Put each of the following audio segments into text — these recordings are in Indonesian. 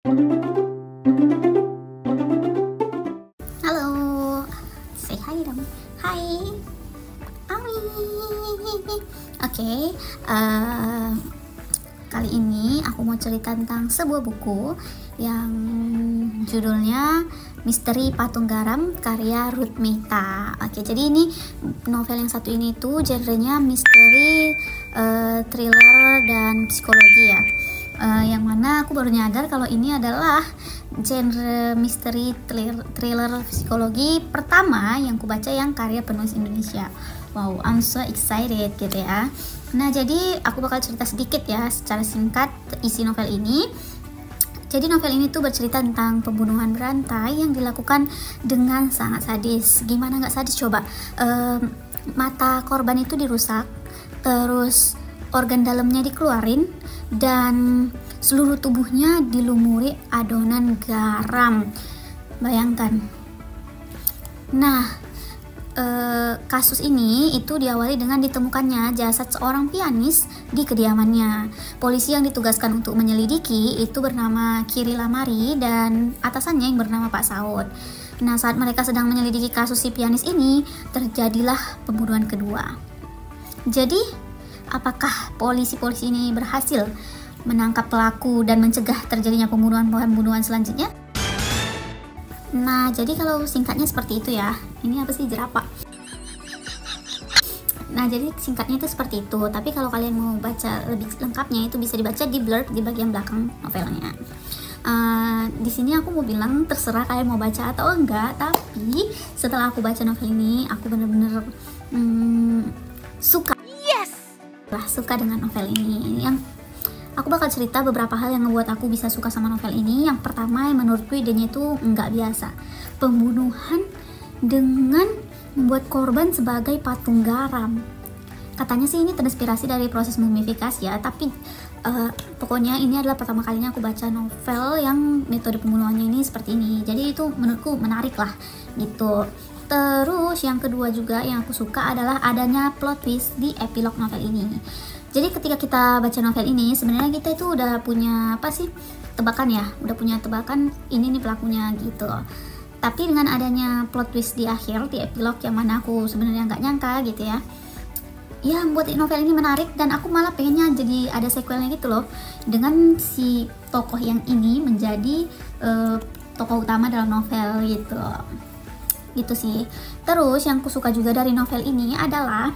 Halo, say hi dong. Hai, Ami. Oke, kali ini aku mau cerita tentang sebuah buku yang judulnya Misteri Patung Garam karya Ruth Mehta. Oke, jadi ini novel yang satu ini tuh genrenya misteri, thriller dan psikologi ya. Yang mana aku baru nyadar kalau ini adalah genre misteri thriller psikologi pertama yang ku baca yang karya penulis Indonesia. Wow, I'm so excited gitu ya. Nah, jadi aku bakal cerita sedikit ya secara singkat isi novel ini. Jadi novel ini tuh bercerita tentang pembunuhan berantai yang dilakukan dengan sangat sadis. Gimana nggak sadis coba? Mata korban itu dirusak, terus organ dalamnya dikeluarin, dan seluruh tubuhnya dilumuri adonan garam. Bayangkan. Nah, kasus ini itu diawali dengan ditemukannya jasad seorang pianis di kediamannya. Polisi yang ditugaskan untuk menyelidiki itu bernama Kiri Lamari dan atasannya yang bernama Pak Saud. Nah, saat mereka sedang menyelidiki kasus si pianis ini, terjadilah pembunuhan kedua. Jadi, apakah polisi-polisi ini berhasil menangkap pelaku dan mencegah terjadinya pembunuhan selanjutnya? Nah, jadi kalau singkatnya seperti itu ya. Ini apa sih, jerapah? Nah, jadi singkatnya itu seperti itu. Tapi kalau kalian mau baca lebih lengkapnya itu bisa dibaca di blurb di bagian belakang novelnya. Di sini aku mau bilang terserah kalian mau baca atau enggak. Tapi setelah aku baca novel ini, aku bener-bener suka. Suka dengan novel ini. Yang aku bakal cerita beberapa hal yang ngebuat aku bisa suka sama novel ini. Yang pertama, yang menurutku idenya itu nggak biasa. Pembunuhan dengan membuat korban sebagai patung garam. Katanya sih ini terinspirasi dari proses mumifikasi ya, tapi pokoknya ini adalah pertama kalinya aku baca novel yang metode pembunuhannya ini seperti ini. Jadi itu menurutku menarik lah gitu. Terus yang kedua juga yang aku suka adalah adanya plot twist di epilog novel ini. Jadi ketika kita baca novel ini, sebenarnya kita itu udah punya apa sih, tebakan ya, udah punya tebakan ini nih pelakunya gitu. Tapi dengan adanya plot twist di akhir, di epilog yang mana aku sebenarnya nggak nyangka gitu ya, ya membuat novel ini menarik dan aku malah pengennya jadi ada sequelnya gitu loh, dengan si tokoh yang ini menjadi tokoh utama dalam novel gitu sih. Terus yang aku suka juga dari novel ini adalah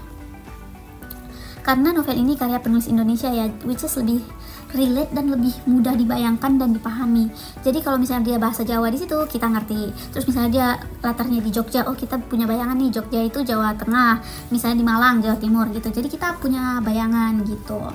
karena novel ini karya penulis Indonesia ya, which is lebih relate dan lebih mudah dibayangkan dan dipahami. Jadi kalau misalnya dia bahasa Jawa di situ kita ngerti. Terus misalnya dia latarnya di Jogja, oh kita punya bayangan nih Jogja itu Jawa Tengah, misalnya di Malang Jawa Timur gitu. Jadi kita punya bayangan gitu.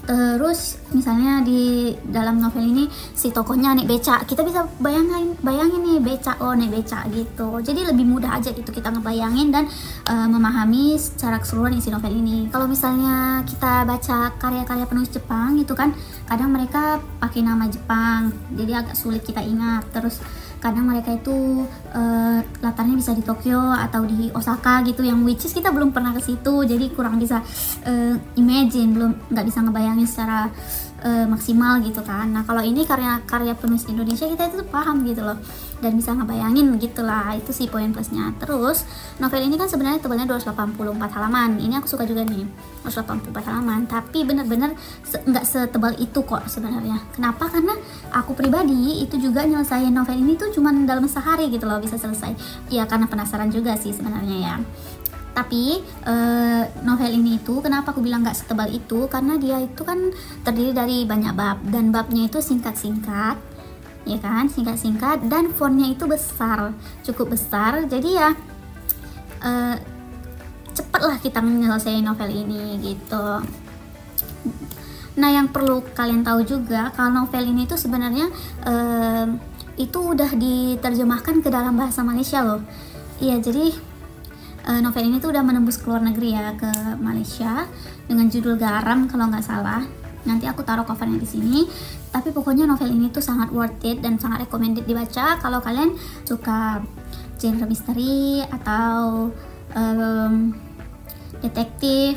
Terus misalnya di dalam novel ini si tokohnya naik becak, kita bisa bayangin nih becak, oh naik becak gitu. Jadi lebih mudah aja gitu kita ngebayangin dan memahami secara keseluruhan isi novel ini. Kalau misalnya kita baca karya-karya penulis Jepang gitu kan, kadang mereka pakai nama Jepang, jadi agak sulit kita ingat. Terus kadang mereka itu latarnya bisa di Tokyo atau di Osaka gitu, yang which is kita belum pernah ke situ, jadi kurang bisa imagine, nggak bisa ngebayangin secara maksimal gitu kan. Nah kalau ini karya penulis Indonesia, kita itu paham gitu loh dan bisa ngebayangin gitulah, itu sih poin plusnya. Terus novel ini kan sebenarnya tebalnya 284 halaman. Ini aku suka juga nih, 284 halaman, tapi bener-bener nggak setebal itu kok sebenarnya. Kenapa? Karena aku pribadi itu juga nyelesain novel ini tuh cuman dalam sehari gitu loh bisa selesai ya, karena penasaran juga sih sebenarnya ya. Tapi novel ini itu kenapa aku bilang nggak setebal itu, karena dia itu kan terdiri dari banyak bab, dan babnya itu singkat-singkat ya kan, singkat-singkat, dan fontnya itu besar, cukup besar. Jadi ya cepatlah kita menyelesaikan novel ini gitu. Nah yang perlu kalian tahu juga, kalau novel ini tuh sebenarnya itu udah diterjemahkan ke dalam bahasa Malaysia loh. Iya, jadi novel ini tuh udah menembus ke luar negeri ya, ke Malaysia, dengan judul Garam kalau nggak salah. Nanti aku taruh covernya di sini. Tapi pokoknya novel ini tuh sangat worth it dan sangat recommended dibaca kalau kalian suka genre misteri atau detektif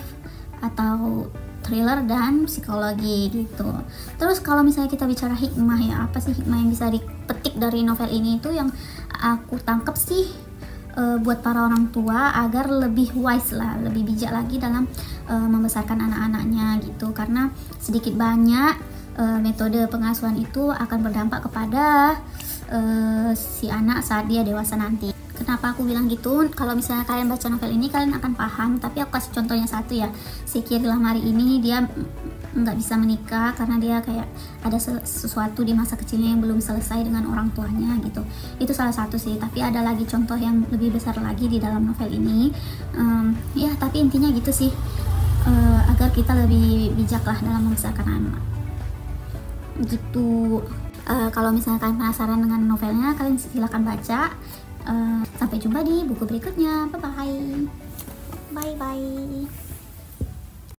atau thriller dan psikologi gitu. Terus kalau misalnya kita bicara hikmah ya, apa sih hikmah yang bisa dipetik dari novel ini? Itu yang aku tangkap sih buat para orang tua agar lebih wise lah, lebih bijak lagi dalam membesarkan anak-anaknya gitu. Karena sedikit banyak metode pengasuhan itu akan berdampak kepada si anak saat dia dewasa nanti. Kenapa aku bilang gitu? Kalau misalnya kalian baca novel ini kalian akan paham, tapi aku kasih contohnya satu ya. Si Kiri Lamari ini dia nggak bisa menikah karena dia kayak ada sesuatu di masa kecilnya yang belum selesai dengan orang tuanya gitu. Itu salah satu sih, tapi ada lagi contoh yang lebih besar lagi di dalam novel ini. Ya tapi intinya gitu sih, agar kita lebih bijak lah dalam membesarkan anak gitu. Kalau misalnya kalian penasaran dengan novelnya, kalian silahkan baca. Sampai jumpa di buku berikutnya. Bye bye.